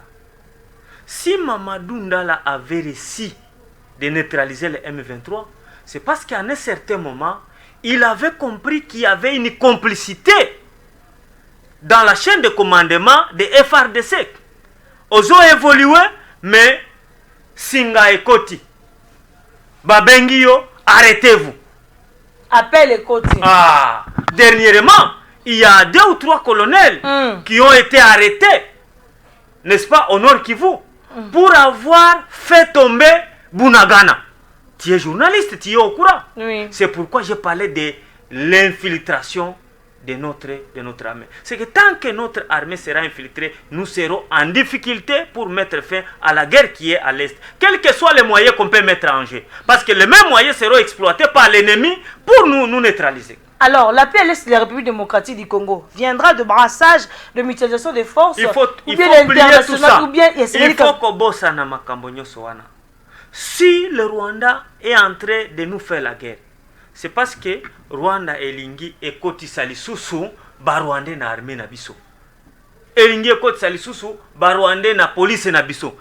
Si Mamadou Ndala avait réussi de neutraliser le M23, c'est parce qu'à un certain moment, il avait compris qu'il y avait une complicité dans la chaîne de commandement de FRDC. Ils ont évolué, mais Singa et Koti. Babengio, arrêtez-vous. Appel et Koti. Ah, dernièrement, il y a 2 ou 3 colonels qui ont été arrêtés, n'est-ce pas, au Nord Kivu, pour avoir fait tomber Bunagana. Tu es journaliste, tu es au courant. Oui. C'est pourquoi j'ai parlé de l'infiltration de notre armée. C'est que tant que notre armée sera infiltrée, nous serons en difficulté pour mettre fin à la guerre qui est à l'Est. Quels que soient les moyens qu'on peut mettre en jeu. Parce que les mêmes moyens seront exploités par l'ennemi pour nous neutraliser. Alors, la paix à l'Est de la République démocratique du Congo viendra de brassage, de mutualisation des forces, il faut oublier tout ça. Il faut qu'on bosse na makambo nyoso wana. Si le Rwanda est en train de nous faire la guerre, c'est parce que Rwanda elingi ekoti salisusu ba Rwanda na armée na biso. Elingi ekoti salisusu ba Rwanda na police na biso.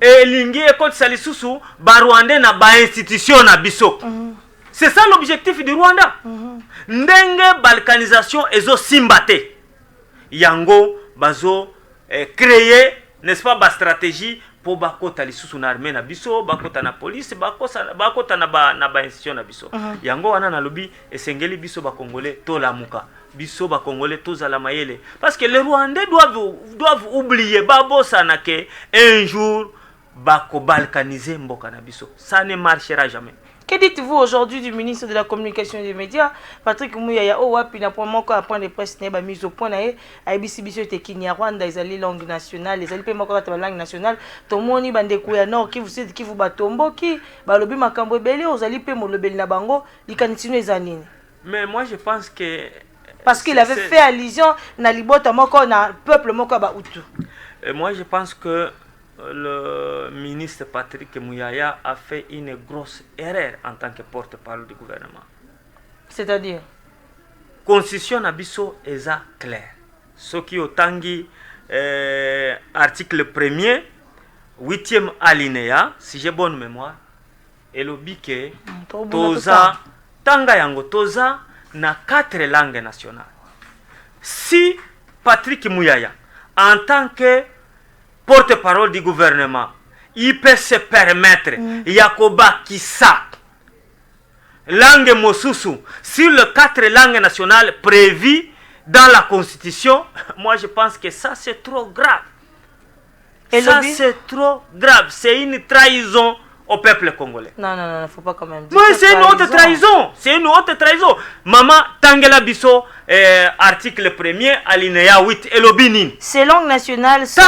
Elingi ekoti salisusu ba Rwanda na ba institution na biso. C'est ça l'objectif du Rwanda. Ndenge balkanisation ezo simbate. Yango bazo créer, n'est-ce pas, ba stratégie pour bakota lisusu na armée na biso, bakota na police, bakota na ba institution na biso. Yango wana na lobi esengeli biso ba congolais to la muka. Biso ba congolais to za la mayele. Parce que les Rwandais doivent oublier babosa na ke un jour bako balkaniser mboka na biso. Ça ne marchera jamais. Que dites-vous aujourd'hui du ministre de la Communication et des Médias, Patrick Mouyaya, au wapi na point moko à point de presse n'est pas mis au point nae, ABC biso te Kinyarwanda, ils allaient langue nationale, ils allaient pas moko ta langue nationale, to moni bande kuya nord qui vous sait qui vous batombo qui balobi makambo belé, aux allaient pe molobel na bango, li continue ezanini. Mais moi je pense que parce qu'il avait fait allusion na libota moko na peuple moko ba utu. Et moi je pense que le ministre Patrick Mouyaya a fait une grosse erreur en tant que porte-parole du gouvernement. C'est-à-dire Constitution Nabiso est clair. Ce qui est tangi article 1er, 8e alinéa, si j'ai bonne mémoire, et le bique toza tanga yango toza na 4 langues nationales. Si Patrick Mouyaya, en tant que porte-parole du gouvernement, il peut se permettre Yakoba Kissa langue mosusu sur les 4 langues nationales prévues dans la constitution. Moi je pense que ça c'est trop grave. Et ça c'est trop grave. C'est une trahison au peuple congolais. Non, non, non, il ne faut pas quand même dire. Oui, c'est une autre trahison. C'est une autre trahison. Maman Tangela Bisso, article 1er, alinéa 8, Elobinin. Ces langues nationales sont...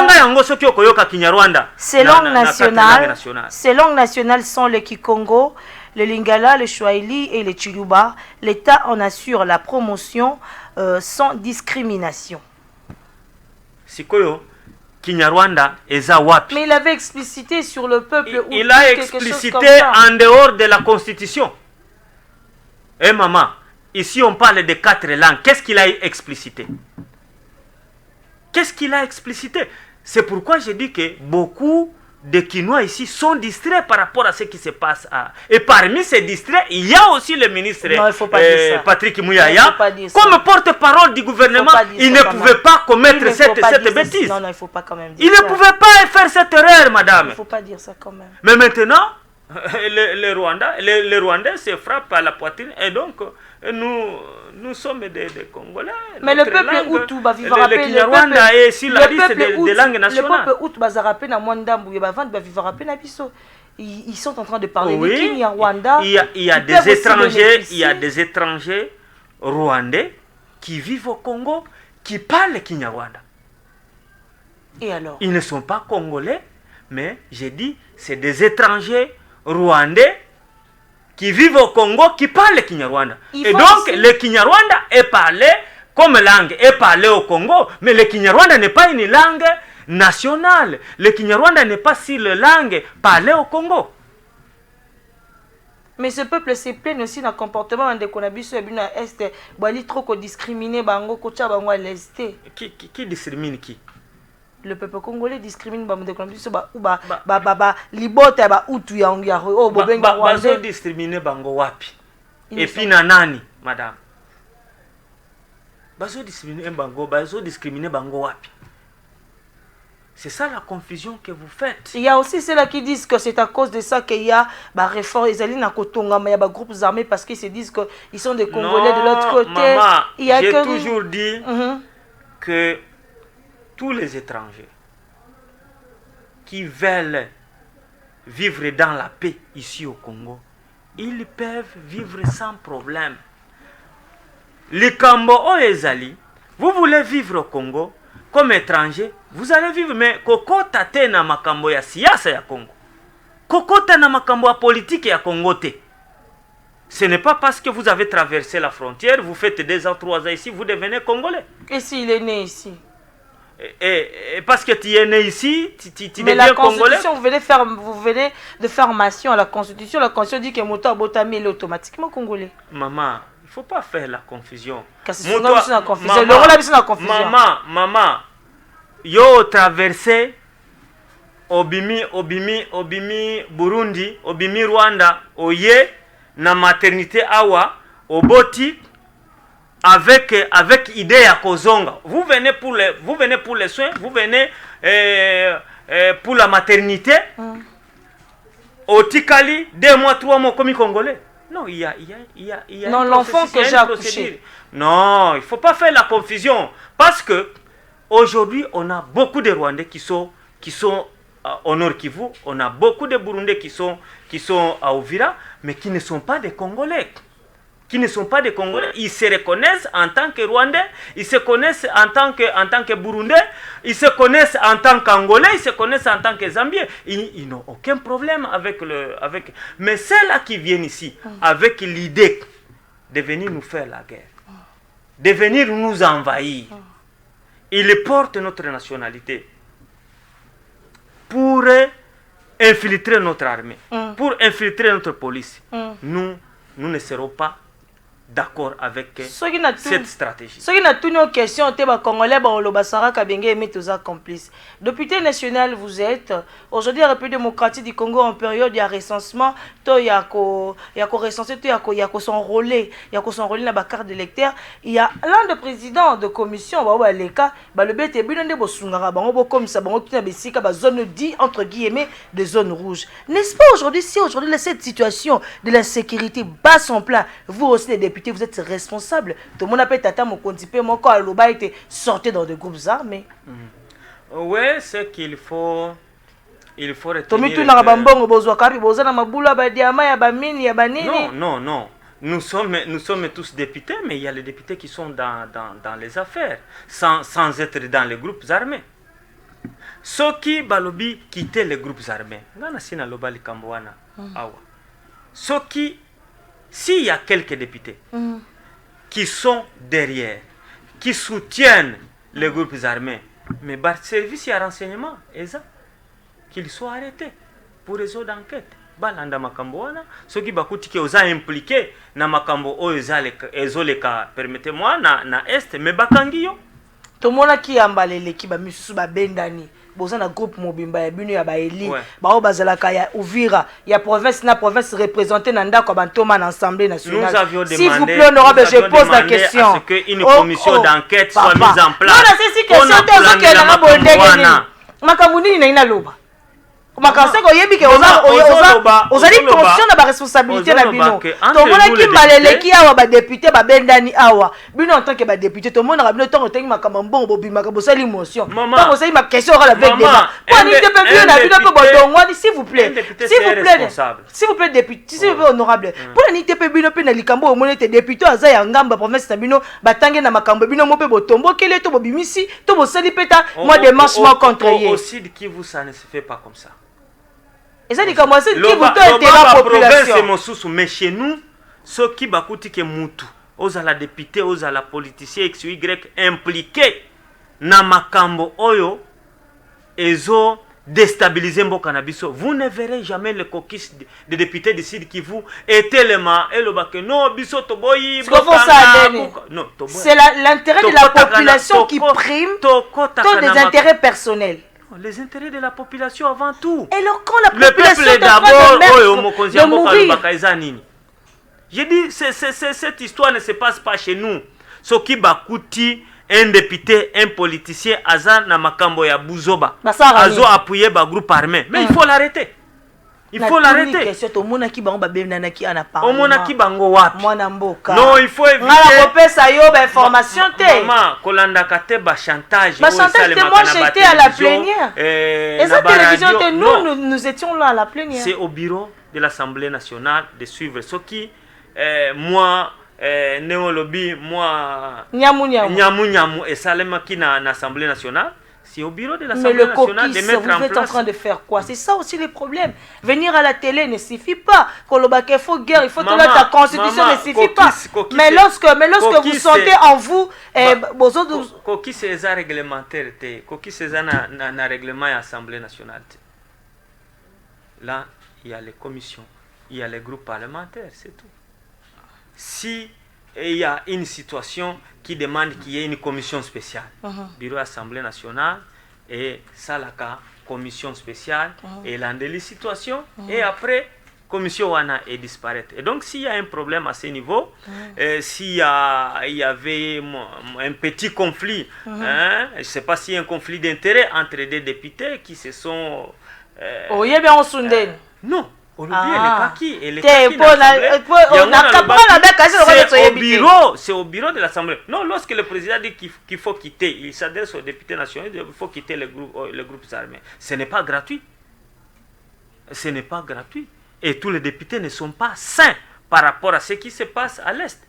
Ces langues nationales sont le Kikongo, le Lingala, le Swahili et le Chiluba. L'État en assure la promotion sans discrimination. Sikoyo. Kinyarwanda eza wapi. Mais il avait explicité sur le peuple. Il a explicité en dehors de la constitution. Eh maman, ici on parle de 4 langues. Qu'est-ce qu'il a explicité? Qu'est-ce qu'il a explicité? C'est pourquoi je dis que beaucoup de Kinois ici sont distraits par rapport à ce qui se passe. Et parmi ces distraits, il y a aussi le ministre Patrick Mouyaya. Comme porte-parole du gouvernement, il ne pouvait pas commettre cette bêtise. Non, non, il ne faut pas quand même dire il ne pouvait pas faire cette erreur, madame. Il ne faut pas dire ça quand même. Mais maintenant, les Rwandais se frappent à la poitrine et donc nous sommes des Congolais. Mais le peuple Hutu va vivre le Kinyarwanda est sur la liste des langues nationales. Le peuple Hutu va rappeler na Mwandambu va vivre rappeler na biso. Ils sont en train de parler de Kinyarwanda. Il y a des étrangers rwandais qui vivent au Congo qui parlent Kinyarwanda. Et alors? Ils ne sont pas congolais, mais j'ai dit c'est des étrangers rwandais qui vivent au Congo qui parlent Kinyarwanda. Et donc le Kinyarwanda est parlé comme langue, est parlé au Congo, mais le Kinyarwanda n'est pas une langue nationale. Le Kinyarwanda n'est pas si la langue parlée au Congo. Mais ce peuple se plaint aussi dans le comportement de Konabiso et Bina Est, Bali trop discriminé, Bango, Kocha, Bango à l'Est. Qui discrimine qui? Le peuple congolais discrimine Bamde Konabiso, Libota, Hutu, Yangia, oh, Bobenga, Bazo discrimine Bango Wapi. Et puis Nanani, madame. Bazo discrimine Bango Wapi. C'est ça la confusion que vous faites. Il y a aussi ceux-là qui disent que c'est à cause de ça qu'il y a des réformes. Ils allaient dans Kotonga, mais il y a des groupes armés parce qu'ils se disent qu'ils sont des Congolais de l'autre côté. Maman, j'ai toujours dit que tous les étrangers qui veulent vivre dans la paix ici au Congo, ils peuvent vivre sans problème. Les Kambo Oezali, vous voulez vivre au Congo comme étranger, vous allez vivre, mais kokota te na makambo ya siasa ya Congo. Kokota na makambo ya politique ya Congo te. Ce n'est pas parce que vous avez traversé la frontière, vous faites 2 ans, 3 ans ici, vous devenez Congolais. Et s'il est né ici? Et parce que tu es né ici, tu mais deviens la Congolais. Vous venez de faire mention à la Constitution. La Constitution dit que Moto Abotami est automatiquement Congolais. Maman, il ne faut pas faire la confusion. Maman, yo traversé obimi Burundi, obimi Rwanda, oye na maternité awa, oboti avec idée à Kozonga. Vous venez pour les soins, vous venez pour la maternité. Au Tikali, 2 mois, 3 mois comme Congolais. Non, il y a non, l'enfant que j'ai accouché. Non, il ne faut pas faire la confusion. Parce que aujourd'hui, on a beaucoup de Rwandais qui sont au Nord Kivu, on a beaucoup de Burundais qui sont à Uvira, mais qui ne sont pas des Congolais. Ils se reconnaissent en tant que Rwandais, ils se connaissent en tant que Burundais, ils se connaissent en tant qu'Angolais, ils se connaissent en tant que Zambiens. Ils n'ont aucun problème avec. Mais ceux-là qui viennent ici avec l'idée de venir nous faire la guerre, de venir nous envahir, ils portent notre nationalité pour infiltrer notre armée, pour infiltrer notre police. Nous ne serons pas d'accord avec cette stratégie. Ce qui n'a pas une question, c'est que les Congolais, les complices. Député national, vous êtes. Aujourd'hui, la République démocratique du Congo, en période de recensement, il y a recensé, il y a s'enrôler dans la carte d'électeur. Il y a l'un des présidents de commission, le BT, comme ça, la zone dit, entre guillemets, des zones rouges. N'est-ce pas aujourd'hui, si aujourd'hui, cette situation de l'insécurité bat son plat, vous aussi, les députés, vous êtes responsable. Tout le monde appelle Tata Mokondipe, mon corps a été sorti dans des groupes armés. Oui, c'est qu'il faut. Il faut retenir. Non. Nous sommes tous députés, mais il y a les députés qui sont dans les affaires, sans être dans les groupes armés. Ceux qui balobi quitter les groupes armés, ceux qui, s'il y a quelques députés qui sont derrière, qui soutiennent les groupes armés, mais par service et renseignement, qu'ils soient arrêtés pour réseau d'enquête. Balanda makambo wana, ceux qui bakuti qui osa impliqué na makambo o ezoleka, permettez-moi na est, mais bakangiyo. Tomona ki ambalele ki ba misusu ba bendani. Boza na groupe mobimba ya bino ya ba eli ba bazalaka ya Uvira ya province représentée na ndako bantoma na assemblée nationale. Nous avions demandé, s'il vous plaît, honorable, je pose la question, à ce qu'une commission d'enquête soit mise en place. Non, c'est si question te na bondenge ni makamuni na ina loba makanse ko yebi ke ozali conscient na ba responsabilité na bino. Tomona ki maleleki awa ba député ba bendani awa bino en tant que ba député tomona ka bino to otengi makambo mbongo bobimaka bosali motion pas osali ma question oral avec débat pour ni te pe na bino pe bodongwani, s'il vous plaît député, s'il vous plaît honorable pour ni te pe bino pe na likambo omone te député aza ya ngamba province na bino batange na makambo bino mo pe botombo kele to bobimisi to bosali peta moi démarche moi contre hier aussi qui vous ça ne se fait pas comme ça. Et ça dit comment c'est qui vous donne la population. Mais chez nous, ceux qui bakuti ke mutu, ozala député, ozala politicien X ou Y impliqué na makambo oyo ezo déstabiliser mboka na biso. Vous ne verrez jamais le caucus des députés du Sud Kivu et tellement et le baké non biso toboyi. C'est l'intérêt de la population qui prime tous des intérêts personnels. Les intérêts de la population avant tout. Et alors quand la population le peuple d'abord, mourir. J'ai dit, cette histoire ne se passe pas chez nous. Ce qui bakuti, un député, un politicien, Azan Namakambo ya Buzoba, Azo appuyé par groupe armé. Mais il faut l'arrêter. Il faut l'arrêter. Non, il faut éviter. Maman, Kolanda Kateba chantage. Moi j'étais à la plénière. Et cette télévision, nous étions là à la plénière. C'est au bureau de l'Assemblée nationale de suivre ce qui, moi, Néolobi, moi, Nyamu et Salema qui na l'Assemblée nationale. C'est au bureau de l'Assemblée nationale de mettre en place. Vous êtes en train de faire quoi? C'est ça aussi le problème. Venir à la télé ne suffit pas. Il faut guerre, il faut que la constitution ne suffit pas. Mais lorsque vous sentez en vous, Koki c'est un réglementaire, Koki c'est un règlement à l'Assemblée nationale. Là, il y a les commissions, il y a les groupes parlementaires, c'est tout. Si il y a une situation qui demande qu'il y ait une commission spéciale, bureau Assemblée nationale et Salaka, commission spéciale, et l'un des situations, et après, commission Wana est disparaître. Et donc, s'il y a un problème à ce niveau, s'il y avait un petit conflit, je ne sais pas s'il y a un conflit d'intérêt entre des députés qui se sont... non. C'est au bureau de l'Assemblée. Non, lorsque le président dit qu'il faut quitter, il s'adresse aux députés nationaux, il faut quitter les groupes armés. Ce n'est pas gratuit. ce n'est pas gratuit. Et tous les députés ne sont pas sains par rapport à ce qui se passe à l'Est.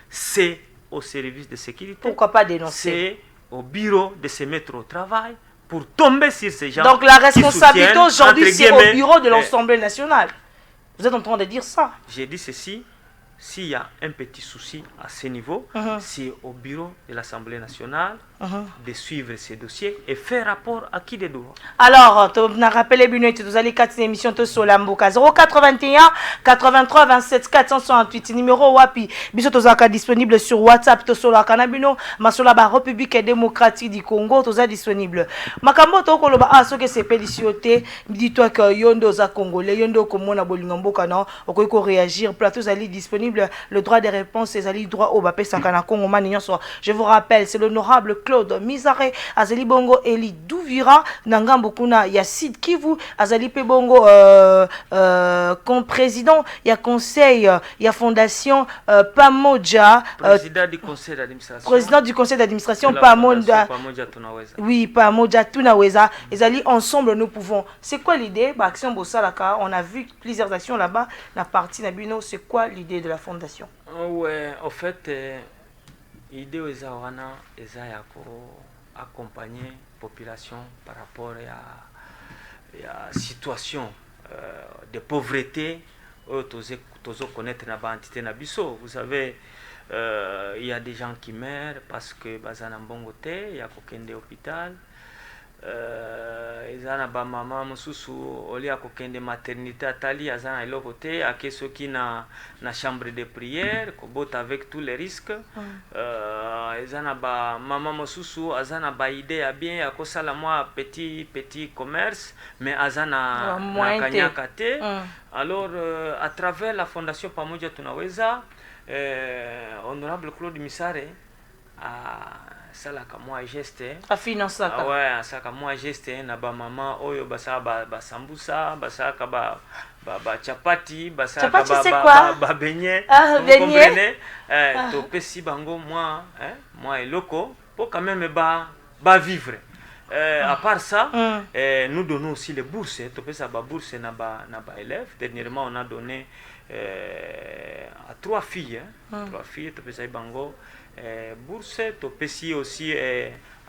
C'est au service de sécurité. Pourquoi pas dénoncer? C'est au bureau de se mettre au travail pour tomber sur ces gens. Donc la responsabilité aujourd'hui, c'est au bureau de l'Assemblée nationale. Vous êtes en train de dire ça? J'ai dit ceci. S'il y a un petit souci à ce niveau, c'est au bureau de l'Assemblée nationale de suivre ces dossiers et faire rapport à qui de droit. Alors, tu as rappelé vous allez 4 émissions sur la Mboka 081 83 27 468 numéro wapi. Biso tozaka disponible sur WhatsApp to sur la Kanabino, masola ba République démocratique du Congo, toza disponible. Makambo to ko loba aso que c'est pédicioté, dis-toi que yondo za congolais, yondo ko mona bolinga mboka na, okoko réagir, plateau ali disponible. Le droit des réponses, c'est ali droit au bapé sakana Congo manignon. Je vous rappelle, c'est l'honorable Claude Mizare, Azali Bongo Eli Douvira, Nangambo Kuna, Yacide Kivu, Azali Pebongo comme président, il y a conseil, il y a fondation Pamoja, président du conseil d'administration. Président du conseil d'administration Pamoja. Oui, Pamoja Tunaweza. Ezali ensemble nous pouvons. C'est quoi l'idée? Bah, action Bossalaka, on a vu plusieurs actions là-bas, la partie Nabino, c'est quoi l'idée de la fondation? Ouais, en fait, l'idée est d'accompagner la population par rapport à la situation de pauvreté. Connaître la entité Nabiso. Vous savez, il y a des gens qui meurent parce que bazana bongote, il y a aucun hôpital. Ezana ba mama mususu oli akokende maternité atali azana ilokote ake soki na chambre de prière kobota avec tous les risques. Ezana ba mama mususu azana ba idée ya bien akosala moi petit commerce mais azana na kanyaka te. Alors à travers la fondation Pamoja Tunaweza, honorable Claude Misare ça là comme moi geste a financé ça. Ouais, ça comme moi geste na ba maman oyo basa ba sambusa basa ka ba chapati basa ka ba beignet. Vous comprenez? To pesi bango moi eloko pour quand même ba vivre. À part ça, nous donnons aussi les bourses. To pesa ba bourse na ba élèves. Dernièrement on a donné à 3 filles, 3 filles to pesa bango bourse, to pesi aussi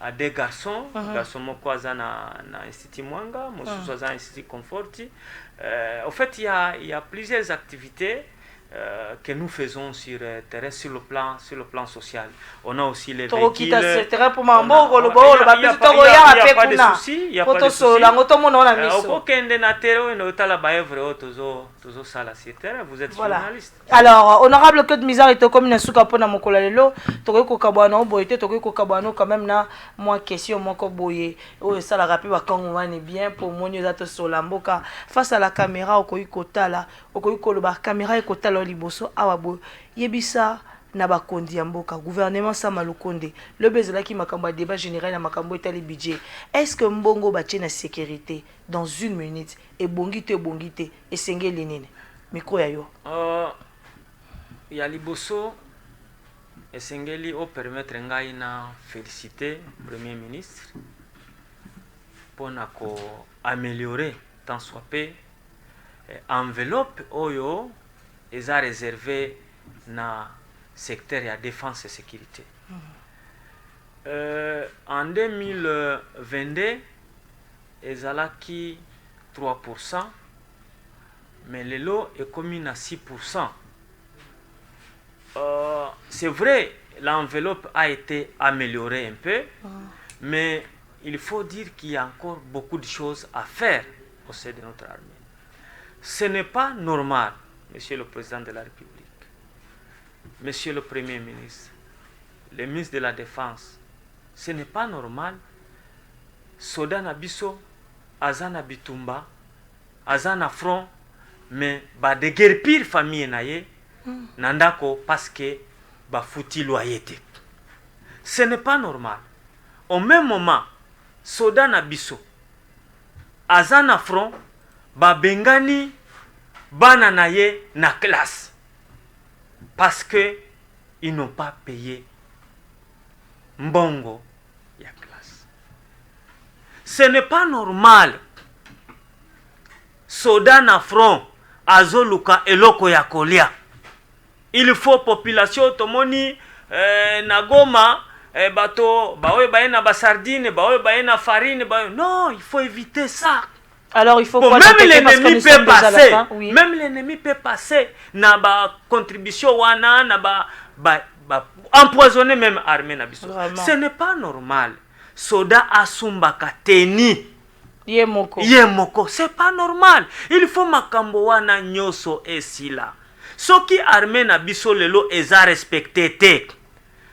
à des garçons, garçons moko na institut Mwanga, mosusu za institut Comforti. En fait, il y a plusieurs activités que nous faisons sur terrain sur le plan social. On a aussi les véhicules. Il n'y a pas de souci. Il n'y a pas de souci. Vous êtes journaliste. Alors, honorable Claude Mizare est comme une souka pour mon colalelo. Toko kabano boyete, toko kabano quand même na moi question mon koboye. Oh ça la rappelle quand on est bien pour mon yozato solamboka face à la caméra okoyi kotala, okoyi koloba caméra ekotala liboso awabo yebisa na bakondi ya mboka gouvernement sama lukonde le bezela ki makambo débat général na makambo etali budget. Est-ce que mbongo batie na sécurité dans 1 minute et bongite et sengeli nene micro ya yo ya liboso esengeli o permettre ngai na féliciter premier ministre pour améliorer tant soit peu enveloppe oyo eza réservé na secteur ya défense et sécurité. En 2022 ezalaki 3%, mais le lot est commis à 6%. C'est vrai, l'enveloppe a été améliorée un peu, mais il faut dire qu'il y a encore beaucoup de choses à faire au sein de notre armée. Ce n'est pas normal, Monsieur le Président de la République, Monsieur le Premier ministre, le ministre de la Défense, ce n'est pas normal. Soda na biso, azana bitumba, azana front, mais ba de guerre pire famille naye, nandako parce que ba fouti loyauté. Ce n'est pas normal. Au même moment, soda na biso, azana front, ba bengani bana naye na classe. Parce que ils n'ont pas payé mbongo ya classe. Ce n'est pas normal. soda na front azoluka eloko ya kolia. Il faut population tomoni na Goma bato baoye baye na basardine, baoye baye na farine, baoye. Non, il faut éviter ça. Alors il faut bon, quoi même l'ennemi peut passer. Oui. Même l'ennemi peut passer na ba contribution wana na ba empoisonner même armée na biso. Ce n'est pas normal. Soda asumbaka teni. Yemoko, c'est pas normal. Il faut makambo wana nyoso esila. Soki armée na biso lelo eza respecté te.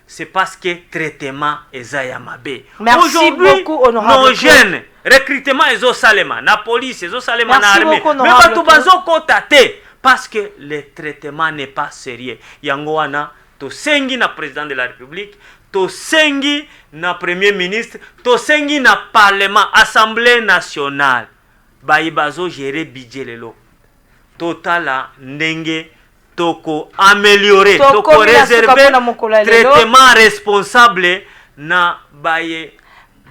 C'est parce que traitement eza yamabe. Merci beaucoup, honorable. Nos jeunes, recrutement ezo salema, na police ezo salema na armée. Mais bato bazo kota te parce que le traitement n'est pas sérieux. Yango wana to sengi na président de la République, to sengi na premier ministre, to sengi na parlement, assemblée nationale. Bayi bazo gérer budget lelo. Totala ndenge toko améliorer, toko réserver traitement responsable na baye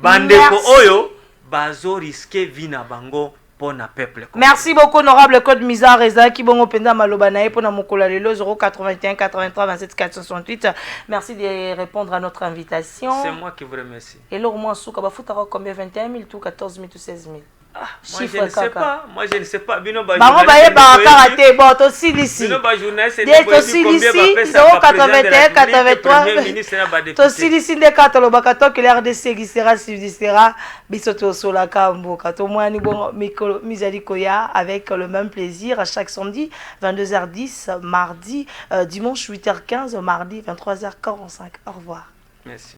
bandeko oyo bazo risquer vina bango pona peuple. Merci beaucoup honorable Code Mizar Reza qui bongo penda maloba na pona mokola lelo 081 83 27 468. Merci de répondre à notre invitation. C'est moi qui vous remercie. Et là au moins souka ba futara combien 21 000 tout 14 000 tout 16 000. Ah, moi je ne sais pas. Moi je ne sais pas. Bino ba ba ba ba karaté bon to si ici. Bino ba journaliste de to si ici 081 83 to si ici de katalo ba kato que l'RDC existera subsistera biso to sola kamboka to mwani bon Mizali Koya avec le même plaisir à chaque samedi 22h10 mardi dimanche 8h15 mardi 23h45. Au revoir. Merci.